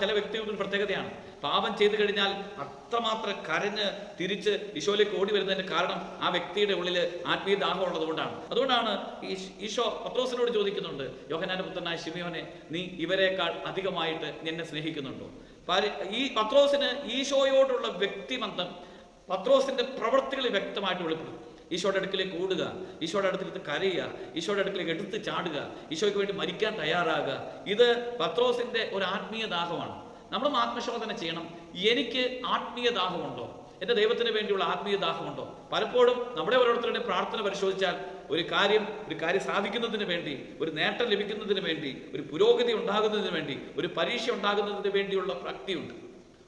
ചില വ്യക്തികളുടെ ഒരു പ്രത്യേകതയാണ്. പാപം ചെയ്തു കഴിഞ്ഞാൽ അത്രമാത്രം കരഞ്ഞ് തിരിച്ച് ഈശോയിലേക്ക് ഓടി വരുന്നതിന് കാരണം ആ വ്യക്തിയുടെ ഉള്ളിൽ ആത്മീയ ദാഹം ഉള്ളതുകൊണ്ടാണ്. അതുകൊണ്ടാണ് ഈശോ പത്രോസിനോട് ചോദിക്കുന്നുണ്ട്, യോഹന്നാന്റെ പുത്രനായ ശിമയോനെ, നീ ഇവരെക്കാൾ അധികമായിട്ട് എന്നെ സ്നേഹിക്കുന്നുണ്ടോ? ഈ പത്രോസിന് ഈശോയോടുള്ള വ്യക്തിബന്ധം പത്രോസിന്റെ പ്രവൃത്തികളിൽ വ്യക്തമായിട്ട് വെളിപ്പെടും. ഈശോയുടെ അടുക്കിലേക്ക് ഓടുക, ഈശോയുടെ അടുത്തേക്ക് കരയുക, ഈശോയുടെ അടുക്കിലേക്ക് എടുത്ത് ചാടുക, ഈശോയ്ക്ക് വേണ്ടി മരിക്കാൻ തയ്യാറാകുക, ഇത് പത്രോസിന്റെ ഒരു ആത്മീയ ദാഹമാണ്. നമ്മളും ആത്മശോധന ചെയ്യണം. എനിക്ക് ആത്മീയ ദാഹമുണ്ടോ? എൻ്റെ ദൈവത്തിന് വേണ്ടിയുള്ള ആത്മീയ ദാഹമുണ്ടോ? പലപ്പോഴും നമ്മുടെ ഓരോരുത്തരുടെയും പ്രാർത്ഥന പരിശോധിച്ചാൽ ഒരു കാര്യം സാധിക്കുന്നതിന് വേണ്ടി, ഒരു നേട്ടം ലഭിക്കുന്നതിന് വേണ്ടി, ഒരു പുരോഗതി ഉണ്ടാകുന്നതിന് വേണ്ടി, ഒരു പരീക്ഷ ഉണ്ടാകുന്നതിന് വേണ്ടിയുള്ള ഭക്തിയുണ്ട്.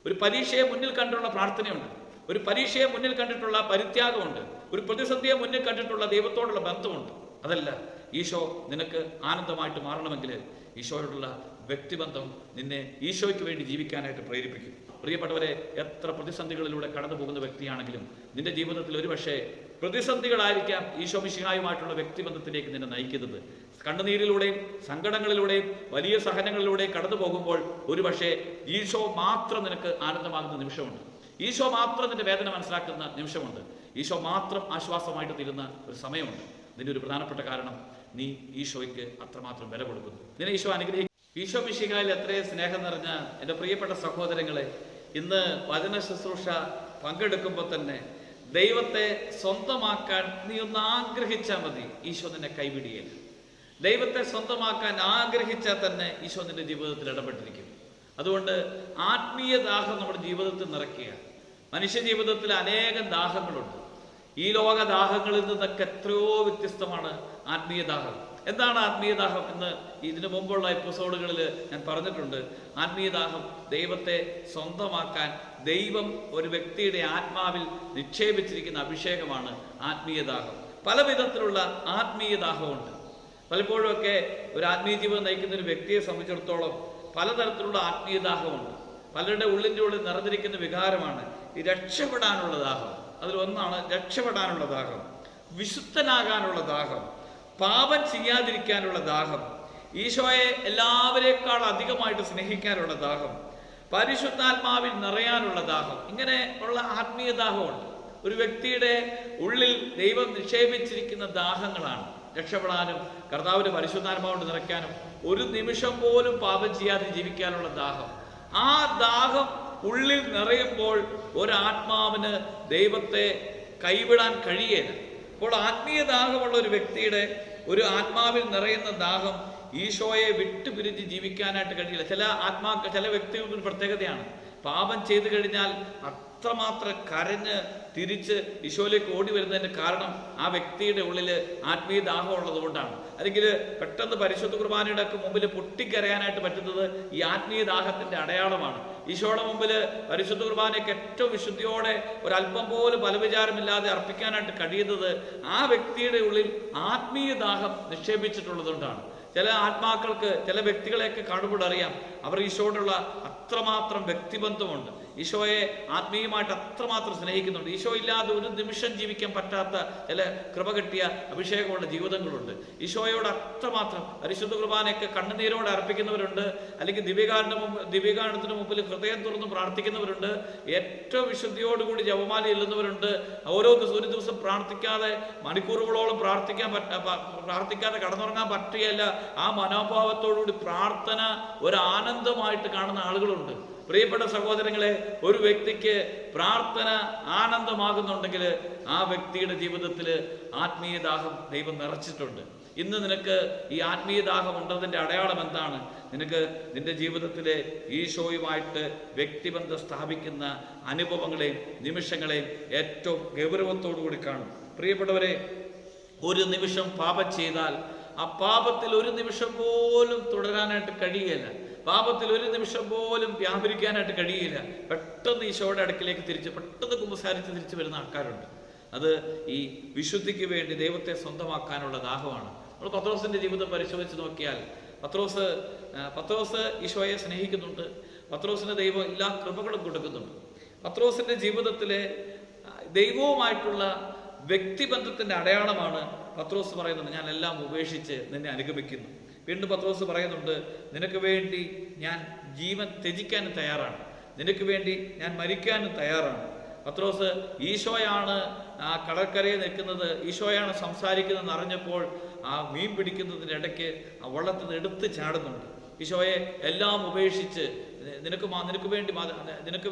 ഒരു പരീക്ഷയെ മുന്നിൽ കണ്ടുള്ള പ്രാർത്ഥനയുണ്ട്. ഒരു പരീക്ഷയെ മുന്നിൽ കണ്ടിട്ടുള്ള പരിത്യാഗമുണ്ട്. ഒരു പ്രതിസന്ധിയെ മുന്നിൽ കണ്ടിട്ടുള്ള ദൈവത്തോടുള്ള ബന്ധമുണ്ട്. അതല്ല, ഈശോ നിനക്ക് ആനന്ദമായിട്ട് മാറണമെങ്കിൽ ഈശോയോടുള്ള വ്യക്തിബന്ധം നിന്നെ ഈശോയ്ക്ക് വേണ്ടി ജീവിക്കാനായിട്ട് പ്രേരിപ്പിക്കും. പ്രിയപ്പെട്ടവരെ, എത്ര പ്രതിസന്ധികളിലൂടെ കടന്നു പോകുന്ന വ്യക്തിയാണെങ്കിലും നിന്റെ ജീവിതത്തിൽ ഒരുപക്ഷെ പ്രതിസന്ധികളായിരിക്കാം ഈശോ മിശിഹായുമായിട്ടുള്ള വ്യക്തിബന്ധത്തിലേക്ക് നിന്നെ നയിക്കുന്നത്. കണ്ണുനീരിലൂടെയും സങ്കടങ്ങളിലൂടെയും വലിയ സഹനങ്ങളിലൂടെയും കടന്നു പോകുമ്പോൾ ഒരുപക്ഷെ ഈശോ മാത്രം നിനക്ക് ആനന്ദമാകുന്ന നിമിഷമുണ്ട്. ഈശോ മാത്രം നിന്റെ വേദന മനസ്സിലാക്കുന്ന നിമിഷമുണ്ട്. ഈശോ മാത്രം ആശ്വാസമായിട്ട് തീരുന്ന ഒരു സമയമുണ്ട്. ഇതിൻ്റെ ഒരു പ്രധാനപ്പെട്ട കാരണം, നീ ഈശോയ്ക്ക് അത്രമാത്രം വില കൊടുക്കുന്നു. നിന്നെ ഈശോ അനുഗ്രഹിക്കും. ഈശോ മിശിഹായിൽ എത്രയും സ്നേഹം നിറഞ്ഞ എൻ്റെ പ്രിയപ്പെട്ട സഹോദരങ്ങളെ, ഇന്ന് വചന ശുശ്രൂഷ പങ്കെടുക്കുമ്പോൾ തന്നെ ദൈവത്തെ സ്വന്തമാക്കാൻ നീ ഒന്ന് ആഗ്രഹിച്ചാൽ മതി, ഈശോ നിന്നെ കൈവിടിയില്ല. ദൈവത്തെ സ്വന്തമാക്കാൻ ആഗ്രഹിച്ചാൽ തന്നെ ഈശോ നിന്റെ ജീവിതത്തിൽ ഇടപെട്ടിരിക്കും. അതുകൊണ്ട് ആത്മീയ ദാഹം നമ്മുടെ ജീവിതത്തിൽ നിറയ്ക്കുക. മനുഷ്യ ജീവിതത്തിൽ അനേകം ദാഹങ്ങളുണ്ട്. ഈ ലോക ദാഹങ്ങളിൽ നിന്നൊക്കെ എത്രയോ വ്യത്യസ്തമാണ് ആത്മീയ ദാഹം. എന്താണ് ആത്മീയ ദാഹം എന്ന് ഇതിനു മുമ്പുള്ള എപ്പിസോഡുകളിൽ ഞാൻ പറഞ്ഞിട്ടുണ്ട്. ആത്മീയ ദാഹം ദൈവത്തെ സ്വന്തമാക്കാൻ ദൈവം ഒരു വ്യക്തിയുടെ ആത്മാവിൽ നിക്ഷേപിച്ചിരിക്കുന്ന അഭിഷേകമാണ് ആത്മീയ ദാഹം. പല വിധത്തിലുള്ള ആത്മീയ ദാഹമുണ്ട്. പലപ്പോഴുമൊക്കെ ഒരു ആത്മീയ ജീവിതം നയിക്കുന്ന ഒരു വ്യക്തിയെ സംബന്ധിച്ചിടത്തോളം പലതരത്തിലുള്ള ആത്മീയ ദാഹമുണ്ട്. പലരുടെ ഉള്ളിൻ്റെ ഉള്ളിൽ നിറഞ്ഞിരിക്കുന്ന വികാരമാണ് ഈ രക്ഷപ്പെടാനുള്ള ദാഹം. അതിലൊന്നാണ് രക്ഷപ്പെടാനുള്ള ദാഹം, വിശുദ്ധനാകാനുള്ള ദാഹം, പാപം ചെയ്യാതിരിക്കാനുള്ള ദാഹം, ഈശോയെ എല്ലാവരേക്കാൾ അധികമായിട്ട് സ്നേഹിക്കാനുള്ള ദാഹം, പരിശുദ്ധാത്മാവിൽ നിറയാനുള്ള ദാഹം. ഇങ്ങനെ ഉള്ള ആത്മീയ ദാഹമുണ്ട്. ഒരു വ്യക്തിയുടെ ഉള്ളിൽ ദൈവം നിക്ഷേപിച്ചിരിക്കുന്ന ദാഹങ്ങളാണ്. രക്ഷപ്പെടാനും കർത്താവിന്റെ പരിശുദ്ധാത്മാവ് നിറയ്ക്കാനും ഒരു നിമിഷം പോലും പാപം ചെയ്യാതെ ജീവിക്കാനുള്ള ദാഹം. ആ ദാഹം ഉള്ളിൽ നിറയുമ്പോൾ ഒരാത്മാവിന് ദൈവത്തെ കൈവിടാൻ കഴിയില്ല. അപ്പോൾ ആത്മീയ ദാഹമുള്ള ഒരു വ്യക്തിയുടെ ഒരു ആത്മാവിൽ നിറയുന്ന ദാഹം ഈശോയെ വിട്ടുപിരിഞ്ഞ് ജീവിക്കാനായിട്ട് കഴിയില്ല. ചില വ്യക്തികളുടെ ഒരു പ്രത്യേകതയാണ്, പാപം ചെയ്തു കഴിഞ്ഞാൽ അത്രമാത്രം കരഞ്ഞ് തിരിച്ച് ഈശോയിലേക്ക് ഓടി വരുന്നതിന് കാരണം ആ വ്യക്തിയുടെ ഉള്ളിൽ ആത്മീയ ദാഹം ഉള്ളത് കൊണ്ടാണ്. അല്ലെങ്കിൽ പെട്ടെന്ന് പരിശുദ്ധ കുർബാനയുടെ ഒക്കെ മുമ്പിൽ പൊട്ടിക്കരയാനായിട്ട് പറ്റുന്നത് ഈ ആത്മീയ ദാഹത്തിന്റെ അടയാളമാണ്. ഈശോയുടെ മുമ്പിൽ പരിശുദ്ധ കുർബാനയ്ക്ക് ഏറ്റവും വിശുദ്ധിയോടെ ഒരല്പം പോലും ഫലവിചാരമില്ലാതെ അർപ്പിക്കാനായിട്ട് കഴിയുന്നത് ആ വ്യക്തിയുടെ ഉള്ളിൽ ആത്മീയ ദാഹം നിക്ഷേപിച്ചിട്ടുള്ളത് കൊണ്ടാണ്. ചില ആത്മാക്കൾക്ക് ചില വ്യക്തികളെയൊക്കെ കാണുമ്പോൾ അറിയാം, അവർ ഈശോയോടുള്ള അത്രമാത്രം വ്യക്തിബന്ധമുണ്ട്. ഈശോയെ ആത്മീയമായിട്ട് അത്രമാത്രം സ്നേഹിക്കുന്നുണ്ട്. ഈശോ ഇല്ലാതെ ഒരു നിമിഷം ജീവിക്കാൻ പറ്റാത്ത ചില കൃപ കിട്ടിയ അഭിഷേകമുള്ള ജീവിതങ്ങളുണ്ട്. ഈശോയോട് അത്രമാത്രം പരിശുദ്ധ കുർബാനയൊക്കെ കണ്ണുനീരോടെ അർപ്പിക്കുന്നവരുണ്ട്. അല്ലെങ്കിൽ ദിവ്യകാരണത്തിന് മുമ്പിൽ ഹൃദയം തുറന്ന് പ്രാർത്ഥിക്കുന്നവരുണ്ട്. ഏറ്റവും വിശുദ്ധിയോടുകൂടി ജപമാല ചെല്ലുന്നവരുണ്ട്. ഒരു ദിവസം പ്രാർത്ഥിക്കാതെ മണിക്കൂറുകളോളം പ്രാർത്ഥിക്കാതെ കടന്നുറങ്ങാൻ പറ്റുകയല്ല. ആ മനോഭാവത്തോടുകൂടി പ്രാർത്ഥന ഒരു ആനന്ദമായിട്ട് കാണുന്ന ആളുകളുണ്ട്. പ്രിയപ്പെട്ട സഹോദരങ്ങളെ, ഒരു വ്യക്തിക്ക് പ്രാർത്ഥന ആനന്ദമാകുന്നുണ്ടെങ്കിൽ ആ വ്യക്തിയുടെ ജീവിതത്തിൽ ആത്മീയ ദാഹം ദൈവം നിറച്ചിട്ടുണ്ട്. ഇന്ന് നിനക്ക് ഈ ആത്മീയ ദാഹം ഉണ്ടതിൻ്റെ അടയാളം എന്താണ്? നിനക്ക് നിന്റെ ജീവിതത്തിലെ ഈശോയുമായിട്ട് വ്യക്തിബന്ധം സ്ഥാപിക്കുന്ന അനുഭവങ്ങളെയും നിമിഷങ്ങളെയും ഏറ്റവും ഗൗരവത്തോടു കൂടി കാണും. പ്രിയപ്പെട്ടവരെ, ഒരു നിമിഷം പാപം ചെയ്താൽ ആ പാപത്തിൽ ഒരു നിമിഷം പോലും തുടരാനായിട്ട് കഴിയില്ല. പാപത്തിൽ ഒരു നിമിഷം പോലും വ്യാപരിക്കാനായിട്ട് കഴിയില്ല. പെട്ടെന്ന് ഈശോയുടെ അടുക്കിലേക്ക് പെട്ടെന്ന് കുമ്പസാരിച്ച് തിരിച്ചു വരുന്ന ആൾക്കാരുണ്ട്. അത് ഈ വിശുദ്ധിക്ക് വേണ്ടി ദൈവത്തെ സ്വന്തമാക്കാനുള്ള ദാഹമാണ്. നമ്മൾ പത്രോസിന്റെ ജീവിതം പരിശോധിച്ച് നോക്കിയാൽ പത്രോസ് ഈശോയെ സ്നേഹിക്കുന്നുണ്ട്. പത്രോസിന് ദൈവം എല്ലാ കൃപകളും കൊടുക്കുന്നുണ്ട്. പത്രോസിന്റെ ജീവിതത്തിലെ ദൈവവുമായിട്ടുള്ള വ്യക്തിബന്ധത്തിന്റെ അടയാളമാണ് പത്രോസ് പറയുന്നത്, ഞാൻ എല്ലാം ഉപേക്ഷിച്ച് നിന്നെ അനുഗമിക്കുന്നു. വീണ്ടും പത്രോസ് പറയുന്നുണ്ട്, നിനക്ക് വേണ്ടി ഞാൻ ജീവൻ ത്യജിക്കാനും തയ്യാറാണ്, നിനക്ക് വേണ്ടി ഞാൻ മരിക്കാനും തയ്യാറാണ്. പത്രോസ് ഈശോയാണ് ആ കടൽക്കരയിൽ നിൽക്കുന്നത്, ഈശോയാണ് സംസാരിക്കുന്നതെന്ന് അറിഞ്ഞപ്പോൾ ആ മീൻ പിടിക്കുന്നതിനിടയ്ക്ക് ആ വള്ളത്തിൽ നിന്ന് എടുത്ത് ചാടുന്നുണ്ട്. ഈശോയെ എല്ലാം ഉപേക്ഷിച്ച് നിനക്ക്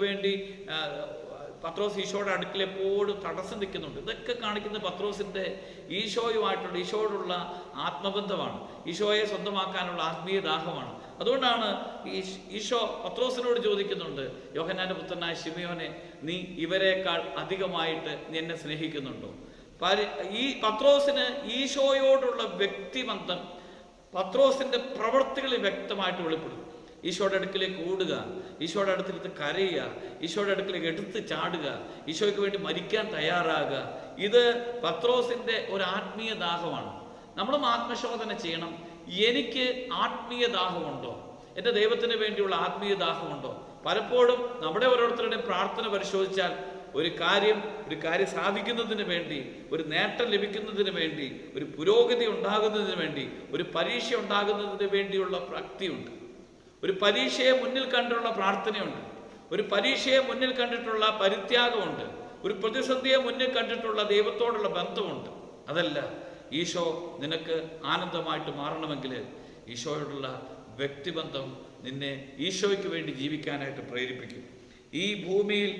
വേണ്ടി പത്രോസ് ഈശോയുടെ അടുക്കൽ എപ്പോഴും തടസ്സം നിൽക്കുന്നുണ്ട്. ഇതൊക്കെ കാണിക്കുന്ന പത്രോസിൻ്റെ ഈശോയോടുള്ള ആത്മബന്ധമാണ്, ഈശോയെ സ്വന്തമാക്കാനുള്ള ആത്മീയ ദാഹമാണ്. അതുകൊണ്ടാണ് ഈശോ പത്രോസിനോട് ചോദിക്കുന്നുണ്ട്, യോഹന്നാന്റെ പുത്രനായ ശിമയോനെ, നീ ഇവരെക്കാൾ അധികമായിട്ട് നീ എന്നെ സ്നേഹിക്കുന്നുണ്ടോ? ഈ പത്രോസിന് ഈശോയോടുള്ള വ്യക്തിബന്ധം പത്രോസിന്റെ പ്രവൃത്തികളിൽ വ്യക്തമായിട്ട് വെളിപ്പെടും. ഈശോയുടെ അടുക്കിലേക്ക് ഓടുക, ഈശോയുടെ അടുത്തിരുത്ത് കരയുക, ഈശോയുടെ അടുക്കിലേക്ക് എടുത്ത് ചാടുക, ഈശോയ്ക്ക് വേണ്ടി മരിക്കാൻ തയ്യാറാകുക, ഇത് പത്രോസിന്റെ ഒരു ആത്മീയ ദാഹമാണ്. നമ്മളും ആത്മശോധന ചെയ്യണം. എനിക്ക് ആത്മീയ ദാഹമുണ്ടോ? എൻ്റെ ദൈവത്തിന് വേണ്ടിയുള്ള ആത്മീയ ദാഹമുണ്ടോ? പലപ്പോഴും നമ്മുടെ ഓരോരുത്തരുടെയും പ്രാർത്ഥന പരിശോധിച്ചാൽ ഒരു കാര്യം സാധിക്കുന്നതിന് വേണ്ടി, ഒരു നേട്ടം ലഭിക്കുന്നതിന് വേണ്ടി, ഒരു പുരോഗതി ഉണ്ടാകുന്നതിന് വേണ്ടി, ഒരു പരീക്ഷ ഉണ്ടാകുന്നതിന് വേണ്ടിയുള്ള ഭക്തിയുണ്ട്, ഒരു പരീക്ഷയെ മുന്നിൽ കണ്ടുള്ള പ്രാർത്ഥനയുണ്ട്, ഒരു പരീക്ഷയെ മുന്നിൽ കണ്ടിട്ടുള്ള പരിത്യാഗമുണ്ട്, ഒരു പ്രതിസന്ധിയെ മുന്നിൽ കണ്ടിട്ടുള്ള ദൈവത്തോടുള്ള ബന്ധമുണ്ട്. അതല്ല, ഈശോ നിനക്ക് ആനന്ദമായിട്ട് മാറണമെങ്കിൽ ഈശോയോടുള്ള വ്യക്തിബന്ധം നിന്നെ ഈശോയ്ക്ക് വേണ്ടി ജീവിക്കാനായിട്ട് പ്രേരിപ്പിക്കും. ഈ ഭൂമിയിൽ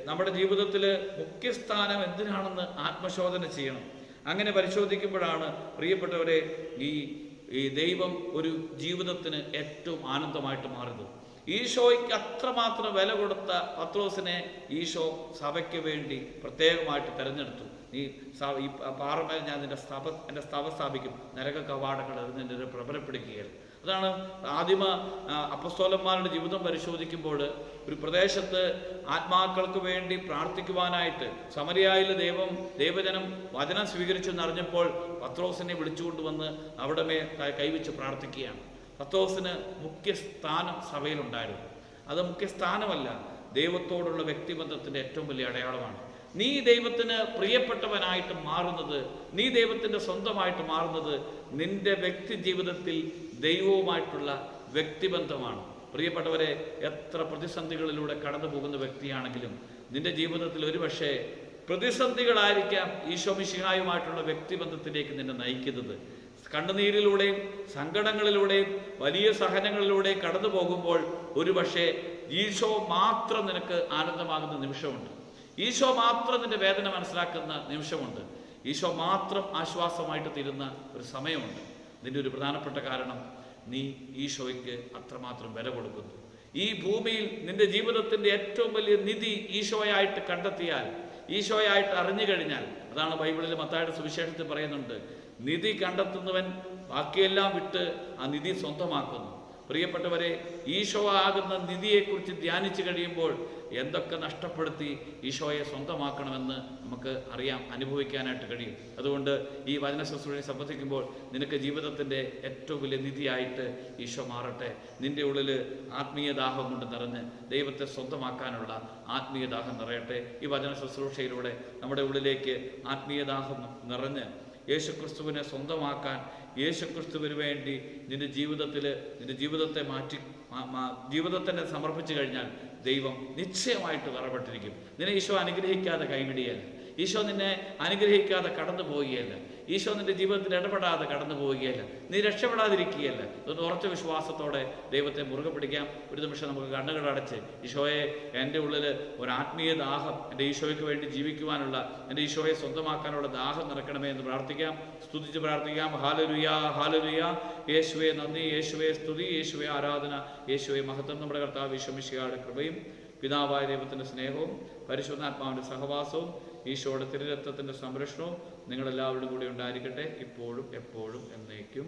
നമ്മുടെ ജീവിതത്തിൽ മുഖ്യസ്ഥാനം എന്തിനാണെന്ന് ആത്മശോധന ചെയ്യണം. അങ്ങനെ പരിശോധിക്കുമ്പോഴാണ് പ്രിയപ്പെട്ടവരെ ഈ ദൈവം ഒരു ജീവിതത്തിന് ഏറ്റവും ആനന്ദമായിട്ട് മാറുന്നത്. ഈശോയ്ക്ക് അത്രമാത്രം വില കൊടുത്ത പത്രോസിനെ ഈശോ സഭയ്ക്ക് വേണ്ടി പ്രത്യേകമായിട്ട് തിരഞ്ഞെടുത്തു. ഈ പാറമേൽ ഞാൻ എൻ്റെ സ്ഥാപ സ്ഥാപിക്കും, നരക കവാടങ്ങൾ നിന്റെ പ്രബലപ്പെടുത്തുകയാണ്. അതാണ് ആദിമ അപ്പസ്തോലന്മാരുടെ ജീവിതം പരിശോധിക്കുമ്പോൾ ഒരു പ്രദേശത്ത് ആത്മാക്കൾക്ക് വേണ്ടി പ്രാർത്ഥിക്കുവാനായിട്ട് സമരിയായിൽ ദൈവജനം വചനം സ്വീകരിച്ചു എന്നറിഞ്ഞപ്പോൾ പത്രോസിനെ വിളിച്ചുകൊണ്ടുവന്ന് അവിടെ കൈവച്ച് പ്രാർത്ഥിക്കുകയാണ്. പത്രോസിന് മുഖ്യസ്ഥാനം സഭയിലുണ്ടായിരുന്നു. അത് മുഖ്യസ്ഥാനമല്ല, ദൈവത്തോടുള്ള വ്യക്തിബന്ധത്തിൻ്റെ ഏറ്റവും വലിയ അടയാളമാണ്. നീ ദൈവത്തിന് പ്രിയപ്പെട്ടവനായിട്ട് മാറുന്നത്, നീ ദൈവത്തിൻ്റെ സ്വന്തമായിട്ട് മാറുന്നത് നിന്റെ വ്യക്തി ജീവിതത്തിൽ ദൈവവുമായിട്ടുള്ള വ്യക്തിബന്ധമാണ്. പ്രിയപ്പെട്ടവരെ, എത്ര പ്രതിസന്ധികളിലൂടെ കടന്നു പോകുന്ന വ്യക്തിയാണെങ്കിലും നിന്റെ ജീവിതത്തിൽ ഒരുപക്ഷെ പ്രതിസന്ധികളായിരിക്കാം ഈശോ മിശിഹായുമായിട്ടുള്ള വ്യക്തിബന്ധത്തിലേക്ക് നിന്നെ നയിക്കുന്നത്. കണ്ണുനീരിലൂടെയും സങ്കടങ്ങളിലൂടെയും വലിയ സഹനങ്ങളിലൂടെയും കടന്നു പോകുമ്പോൾ ഒരുപക്ഷെ ഈശോ മാത്രം നിനക്ക് ആനന്ദമാകുന്ന നിമിഷമുണ്ട്, ഈശോ മാത്രം നിന്റെ വേദന മനസ്സിലാക്കുന്ന നിമിഷമുണ്ട്, ഈശോ മാത്രം ആശ്വാസമായിട്ട് തീരുന്ന ഒരു സമയമുണ്ട്. ഇതിൻ്റെ ഒരു പ്രധാനപ്പെട്ട കാരണം നീ ഈശോയ്ക്ക് അത്രമാത്രം വില കൊടുക്കുന്നു. ഈ ഭൂമിയിൽ നിന്റെ ജീവിതത്തിൻ്റെ ഏറ്റവും വലിയ നിധി ഈശോയായിട്ട് കണ്ടെത്തിയാൽ, ഈശോയായിട്ട് അറിഞ്ഞു കഴിഞ്ഞാൽ, അതാണ് ബൈബിളിൽ മത്തായിയുടെ സുവിശേഷത്തിൽ പറയുന്നുണ്ട്, നിധി കണ്ടെത്തുന്നവൻ ബാക്കിയെല്ലാം വിട്ട് ആ നിധി സ്വന്തമാക്കുന്നു. പ്രിയപ്പെട്ടവരെ, ഈശോ ആകുന്ന നിധിയെക്കുറിച്ച് ധ്യാനിച്ചു കഴിയുമ്പോൾ എന്തൊക്കെ നഷ്ടപ്പെടുത്തി ഈശോയെ സ്വന്തമാക്കണമെന്ന് നമുക്ക് അറിയാം, അനുഭവിക്കാനായിട്ട് കഴിയും. അതുകൊണ്ട് ഈ വചന ശുശ്രൂഷയെ സംബന്ധിക്കുമ്പോൾ നിനക്ക് ജീവിതത്തിൻ്റെ ഏറ്റവും വലിയ നിധിയായിട്ട് ഈശോ മാറട്ടെ. നിന്റെ ഉള്ളിൽ ആത്മീയ ദാഹം കൊണ്ട് നിറഞ്ഞ് ദൈവത്തെ സ്വന്തമാക്കാനുള്ള ആത്മീയ ദാഹം നിറയട്ടെ. ഈ വചന ശുശ്രൂഷയിലൂടെ നമ്മുടെ ഉള്ളിലേക്ക് ആത്മീയ ദാഹം നിറഞ്ഞ് യേശുക്രിസ്തുവിനെ സ്വന്തമാക്കാൻ, യേശുക്രിസ്തുവിന് വേണ്ടി നിന്റെ ജീവിതത്തെ ജീവിതത്തിനെ സമർപ്പിച്ചു കഴിഞ്ഞാൽ ദൈവം നിശ്ചയമായിട്ട് തറപ്പെട്ടിരിക്കും. നിന്നെ ഈശോ അനുഗ്രഹിക്കാതെ കൈവിടുകയല്ല, ഈശോ നിന്നെ അനുഗ്രഹിക്കാതെ കടന്നു പോവുകയല്ല, ഈശോ നിന്റെ ജീവിതത്തിൽ ഇടപെടാതെ കടന്നു പോവുകയല്ല, നീ രക്ഷപ്പെടാതിരിക്കുകയല്ല. ഇതൊന്ന് ഉറച്ച വിശ്വാസത്തോടെ ദൈവത്തെ മുറുകെ പിടിക്കാം. ഒരു നിമിഷം നമുക്ക് കണ്ണുകളടച്ച് ഈശോയെ, എൻ്റെ ഉള്ളിൽ ഒരു ആത്മീയ ദാഹം, എൻ്റെ ഈശോയ്ക്ക് വേണ്ടി ജീവിക്കുവാനുള്ള, എൻ്റെ ഈശോയെ സ്വന്തമാക്കാനുള്ള ദാഹം നിറക്കണമേ എന്ന് പ്രാർത്ഥിക്കാം, സ്തുതിച്ച് പ്രാർത്ഥിക്കാം. Hallelujah, hallelujah. യേശുവേ നന്ദി, യേശുവേ സ്തുതി, യേശുവേ ആരാധന, യേശുവേ മഹത്വം. നമ്മുടെ കർത്താവ് ഈശോ മിശിഹായുടെ കൃപയും പിതാവായ ദൈവത്തിൻ്റെ സ്നേഹവും പരിശുദ്ധാത്മാവിൻ്റെ സഹവാസവും ഈശോയുടെ തിരുരക്തത്തിൻ്റെ സംരക്ഷണവും നിങ്ങളെല്ലാവരുടെ കൂടെ ഉണ്ടായിരിക്കട്ടെ, ഇപ്പോഴും എപ്പോഴും എന്നേക്കും.